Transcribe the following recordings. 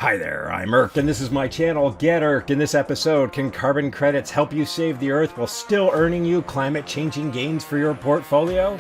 Hi there, I'm Irk, and this is my channel, Get Irked. In this episode, can carbon credits help you save the Earth while still earning you climate-changing gains for your portfolio?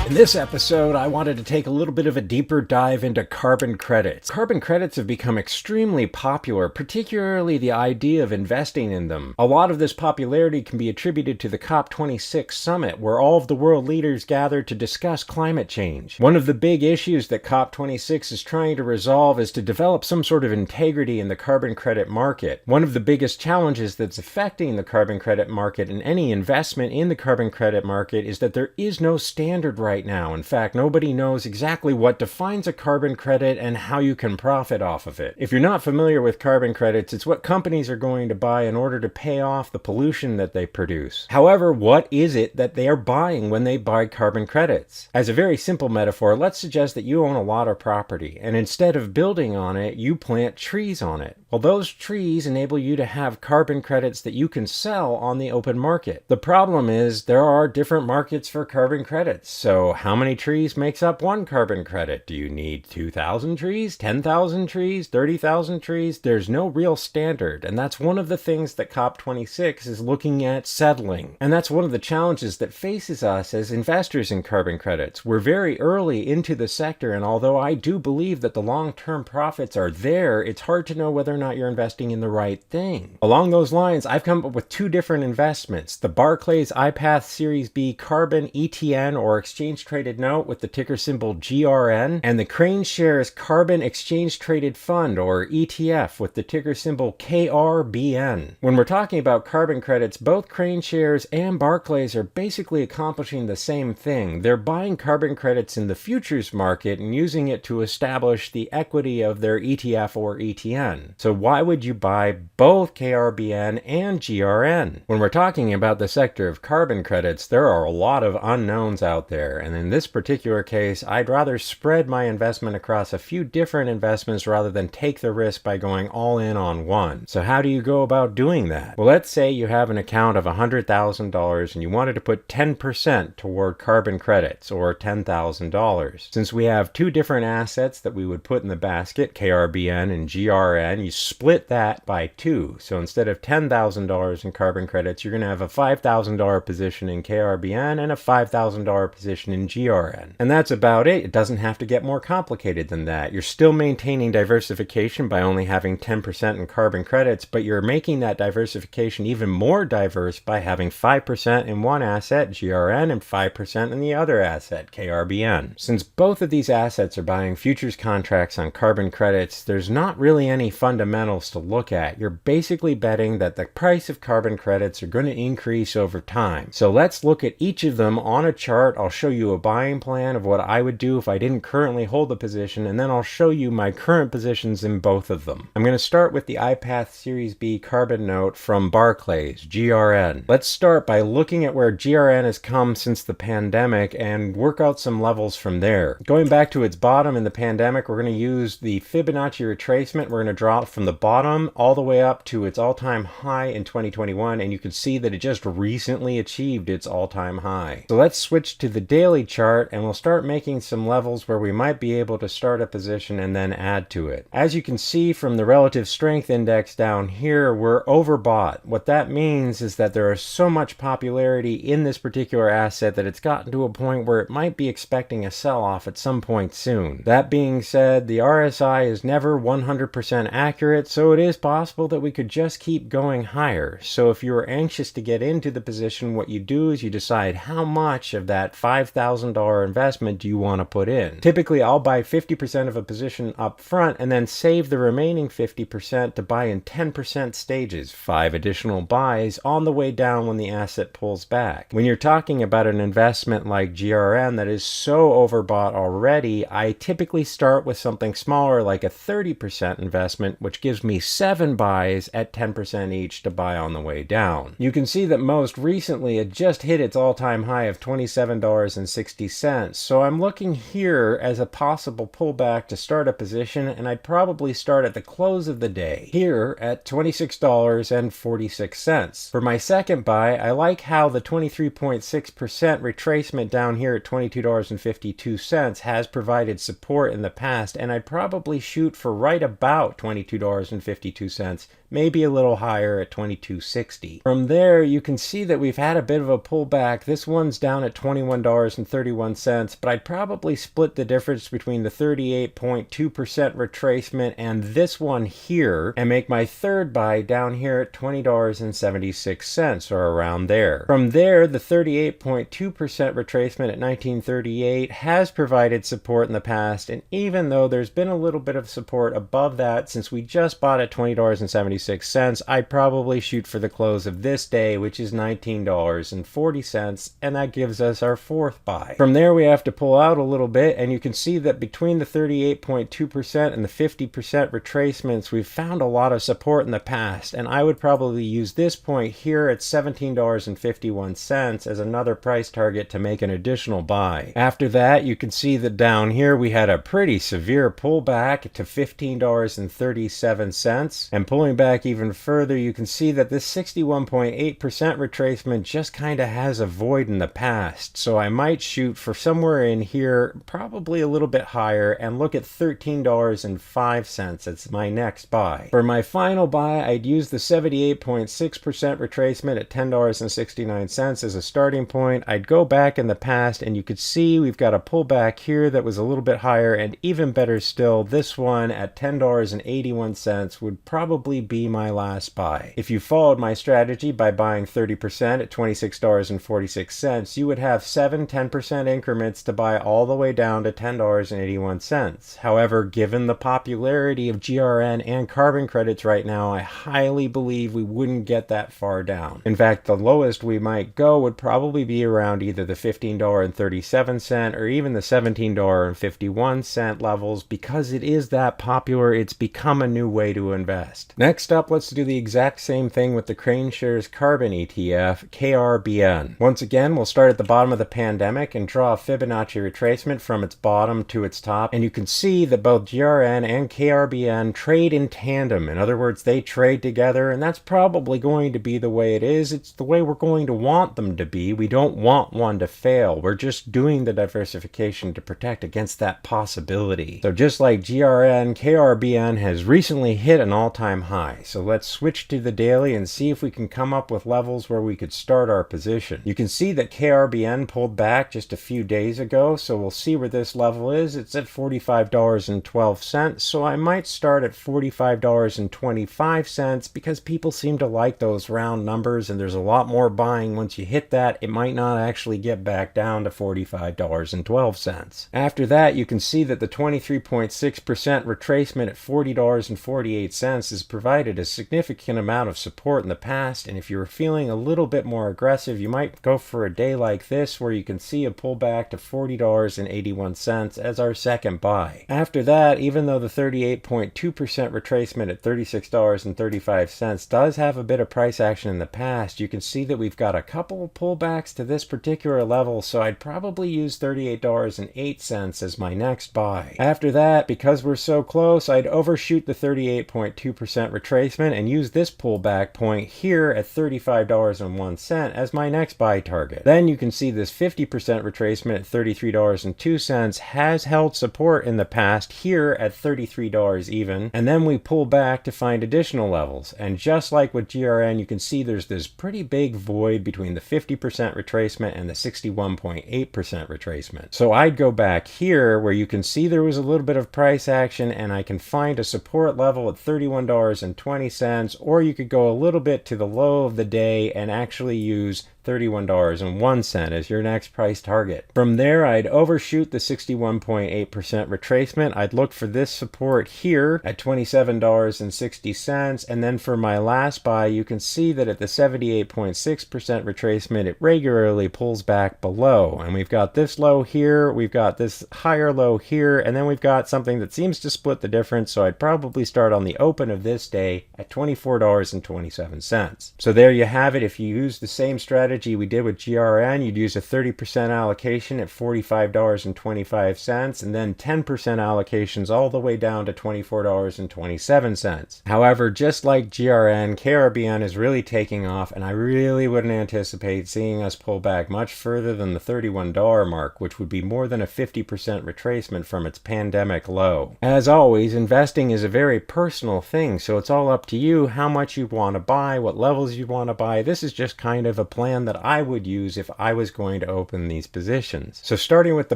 In this episode, I wanted to take a little bit of a deeper dive into carbon credits. Carbon credits have become extremely popular, particularly the idea of investing in them. A lot of this popularity can be attributed to the COP26 summit, where all of the world leaders gathered to discuss climate change. One of the big issues that COP26 is trying to resolve is to develop some sort of integrity in the carbon credit market. One of the biggest challenges that's affecting the carbon credit market and any investment in the carbon credit market is that there is no standard right now. In fact, nobody knows exactly what defines a carbon credit and how you can profit off of it. If you're not familiar with carbon credits, it's what companies are going to buy in order to pay off the pollution that they produce. However, what is it that they are buying when they buy carbon credits? As a very simple metaphor, let's suggest that you own a lot of property, and instead of building on it, you plant trees on it. Well, those trees enable you to have carbon credits that you can sell on the open market. The problem is there are different markets for carbon credits. So how many trees makes up one carbon credit? Do you need 2,000 trees, 10,000 trees, 30,000 trees? There's no real standard, and that's one of the things that COP26 is looking at settling. And that's one of the challenges that faces us as investors in carbon credits. We're very early into the sector, and although I do believe that the long-term profits are there, it's hard to know whether or not you're investing in the right thing. Along those lines, I've come up with two different investments: the Barclays iPath Series B Carbon ETN, or Exchange Traded Note, with the ticker symbol GRN, and the KraneShares Carbon Exchange Traded Fund, or ETF, with the ticker symbol KRBN. When we're talking about carbon credits, both KraneShares and Barclays are basically accomplishing the same thing. They're buying carbon credits in the futures market and using it to establish the equity of their ETF or ETN. So why would you buy both KRBN and GRN? When we're talking about the sector of carbon credits, there are a lot of unknowns out there, and in this particular case, I'd rather spread my investment across a few different investments rather than take the risk by going all in on one. So how do you go about doing that? Well, let's say you have an account of $100,000 and you wanted to put 10% toward carbon credits, or $10,000. Since we have two different assets that we would put in the basket, KRBN and GRN, you split that by two. So instead of $10,000 in carbon credits, you're going to have a $5,000 position in KRBN and a $5,000 position in GRN. And that's about it. It doesn't have to get more complicated than that. You're still maintaining diversification by only having 10% in carbon credits, but you're making that diversification even more diverse by having 5% in one asset, GRN, and 5% in the other asset, KRBN. Since both of these assets are buying futures contracts on carbon credits, there's not really any fundamentals to look at. You're basically betting that the price of carbon credits are going to increase over time. So let's look at each of them on a chart. I'll show you a buying plan of what I would do if I didn't currently hold the position, and then I'll show you my current positions in both of them. I'm going to start with the iPath Series B Carbon Note from Barclays, GRN. Let's start by looking at where GRN has come since the pandemic and work out some levels from there. Going back to its bottom in the pandemic, we're going to use the Fibonacci retracement. We're going to draw it from the bottom all the way up to its all-time high in 2021, and you can see that it just recently achieved its all-time high. So let's switch to the daily chart, and we'll start making some levels where we might be able to start a position and then add to it. As you can see from the relative strength index down here, we're overbought. What that means is that there is so much popularity in this particular asset that it's gotten to a point where it might be expecting a sell-off at some point soon. That being said, the RSI is never 100% accurate, so it is possible that we could just keep going higher. So if you're anxious to get into the position, what you do is you decide how much of that $5,000 investment do you want to put in. Typically, I'll buy 50% of a position up front and then save the remaining 50% to buy in 10% stages, 5 additional buys on the way down when the asset pulls back. When you're talking about an investment like GRN that is so overbought already, I typically start with something smaller like a 30% investment, which gives me 7 buys at 10% each to buy on the way down. You can see that most recently it just hit its all-time high of $27.60 $20.60. So I'm looking here as a possible pullback to start a position, and I'd probably start at the close of the day here at $26.46. For my second buy, I like how the 23.6% retracement down here at $22.52 has provided support in the past, and I'd probably shoot for right about $22.52, maybe a little higher at $22.60. From there, you can see that we've had a bit of a pullback. This one's down at $21.31, but I'd probably split the difference between the 38.2% retracement and this one here and make my third buy down here at $20.76 or around there. From there, the 38.2% retracement at 1938 has provided support in the past, and even though there's been a little bit of support above that since we just bought at $20.76, I'd probably shoot for the close of this day, which is $19.40, and that gives us our fourth buy. From there, we have to pull out a little bit, and you can see that between the 38.2% and the 50% retracements, we've found a lot of support in the past, and I would probably use this point here at $17.51 as another price target to make an additional buy. After that, you can see that down here we had a pretty severe pullback to $15.37, and pulling back even further, you can see that this 61.8% retracement just kind of has a void in the past. So I might shoot for somewhere in here, probably a little bit higher, and look at $13.05 as my next buy. For my final buy, I'd use the 78.6% retracement at $10.69 as a starting point. I'd go back in the past, and you could see we've got a pullback here that was a little bit higher, and even better still, this one at $10.81 would probably be my last buy. If you followed my strategy by buying 30% at $26.46, you would have 7 10% increments to buy all the way down to $10.81. However, given the popularity of GRN and carbon credits right now, I highly believe we wouldn't get that far down. In fact, the lowest we might go would probably be around either the $15.37 or even the $17.51 levels, because it is that popular. It's become a new way to invest. Next up, let's do the exact same thing with the KraneShares Carbon ETF, KRBN. Once again, we'll start at the bottom of the pandemic and draw a Fibonacci retracement from its bottom to its top, and you can see that both GRN and KRBN trade in tandem. In other words, they trade together, and that's probably going to be the way it is. It's the way we're going to want them to be. We don't want one to fail. We're just doing the diversification to protect against that possibility. So just like GRN, KRBN has recently hit an all-time high. So let's switch to the daily and see if we can come up with levels where we could start our position. You can see that KRBN pulled back just a few days ago, so we'll see where this level is. It's at $45.12, so I might start at $45.25 because people seem to like those round numbers, and there's a lot more buying. Once you hit that, it might not actually get back down to $45.12. After that, you can see that the 23.6% retracement at $40.48 has provided a significant amount of support in the past, and if you're feeling a little bit more aggressive, you might go for a day like this where you can see a pullback to $40.81 as our second buy. After that, even though the 38.2% retracement at $36.35 does have a bit of price action in the past, you can see that we've got a couple of pullbacks to this particular level, so I'd probably use $38.08 as my next buy. After that, because we're so close, I'd overshoot the 38.2% retracement and use this pullback point here at $35.01 as my next buy target. Then you can see this 50% retracement at $33.02 has held support in the past here at $33 even, and then we pull back to find additional levels. And just like with GRN, you can see there's this pretty big void between the 50% retracement and the 61.8% retracement. So I'd go back here where you can see there was a little bit of price action, and I can find a support level at $31.20, or you could go a little bit to the low of the day and actually use $31.01 as your next price target. From there, I'd overshoot the 61.8% retracement. I'd look for this support here at $27.60, and then for my last buy, you can see that at the 78.6% retracement, it regularly pulls back below, and we've got this low here, we've got this higher low here, and then we've got something that seems to split the difference, so I'd probably start on the open of this day at $24.27. So there you have it. If you use the same strategy strategy we did with GRN, you'd use a 30% allocation at $45.25 and then 10% allocations all the way down to $24.27. However, just like GRN, KRBN is really taking off, and I really wouldn't anticipate seeing us pull back much further than the $31 mark, which would be more than a 50% retracement from its pandemic low. As always, investing is a very personal thing, so it's all up to you how much you want to buy, what levels you want to buy. This is just kind of a plan that I would use if I was going to open these positions. So starting with the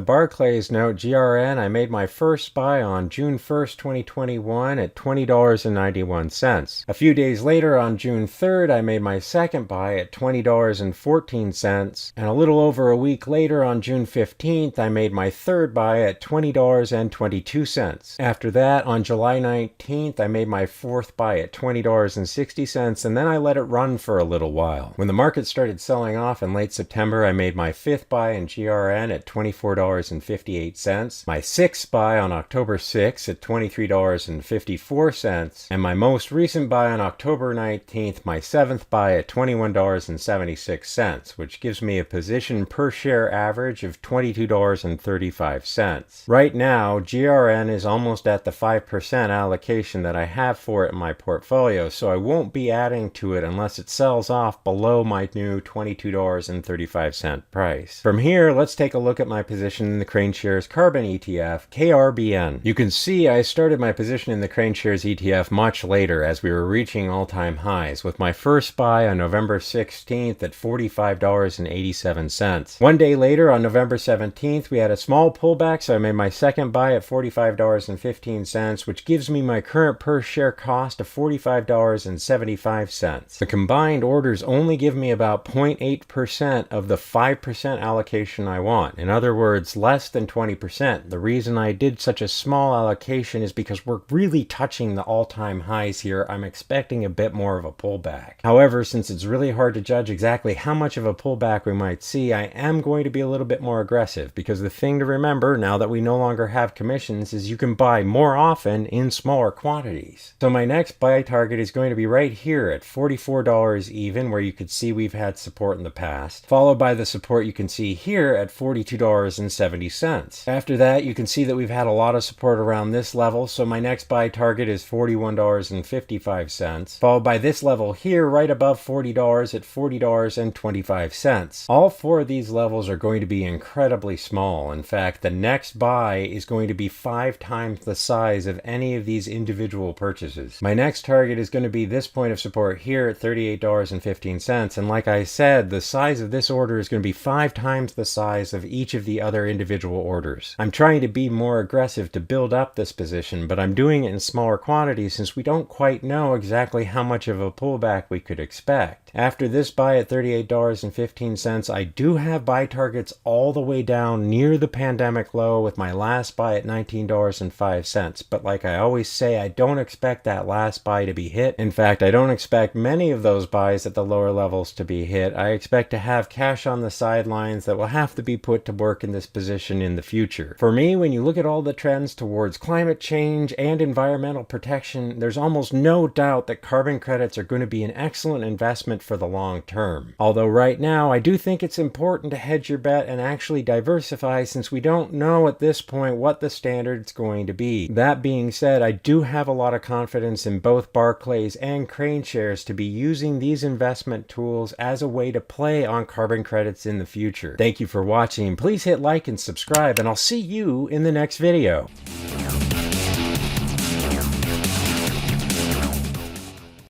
Barclays note, GRN, I made my first buy on June 1st, 2021 at $20.91. A few days later, on June 3rd, I made my second buy at $20.14, and a little over a week later, on June 15th, I made my third buy at $20.22. After that, on July 19th, I made my fourth buy at $20.60, and then I let it run for a little while. When the market started selling off in late September, I made my fifth buy in GRN at $24.58, my sixth buy on October 6th at $23.54, and my most recent buy on October 19th, my seventh buy at $21.76, which gives me a position per share average of $22.35. Right now, GRN is almost at the 5% allocation that I have for it in my portfolio, so I won't be adding to it unless it sells off below my new $22.35 price. From here, let's take a look at my position in the KraneShares Carbon ETF, KRBN. You can see I started my position in the KraneShares ETF much later as we were reaching all-time highs, with my first buy on November 16th at $45.87. One day later, on November 17th, we had a small pullback, so I made my second buy at $45.15, which gives me my current per share cost of $45.75. The combined orders only give me about 0.8% of the 5% allocation I want. In other words, less than 20%. The reason I did such a small allocation is because we're really touching the all-time highs here. I'm expecting a bit more of a pullback. However, since it's really hard to judge exactly how much of a pullback we might see, I am going to be a little bit more aggressive, because the thing to remember now that we no longer have commissions is you can buy more often in smaller quantities. So my next buy target is going to be right here at $44 even, where you could see we've had support in the past, followed by the support you can see here at $42.70. After that, you can see that we've had a lot of support around this level, so my next buy target is $41.55, followed by this level here right above $40 at $40.25. All four of these levels are going to be incredibly small. In fact, the next buy is going to be 5 times the size of any of these individual purchases. My next target is going to be this point of support here at $38.15, and like I said, the size of this order is going to be 5 times the size of each of the other individual orders. I'm trying to be more aggressive to build up this position, but I'm doing it in smaller quantities since we don't quite know exactly how much of a pullback we could expect. After this buy at $38.15, I do have buy targets all the way down near the pandemic low, with my last buy at $19.05. But like I always say, I don't expect that last buy to be hit. In fact, I don't expect many of those buys at the lower levels to be hit. I expect to have cash on the sidelines that will have to be put to work in this position in the future. For me, when you look at all the trends towards climate change and environmental protection, there's almost no doubt that carbon credits are going to be an excellent investment for the long term. Although right now, I do think it's important to hedge your bet and actually diversify, since we don't know at this point what the standard's going to be. That being said, I do have a lot of confidence in both Barclays and KraneShares to be using these investment tools as a way to play on carbon credits in the future. Thank you for watching. Please hit like and subscribe, and I'll see you in the next video.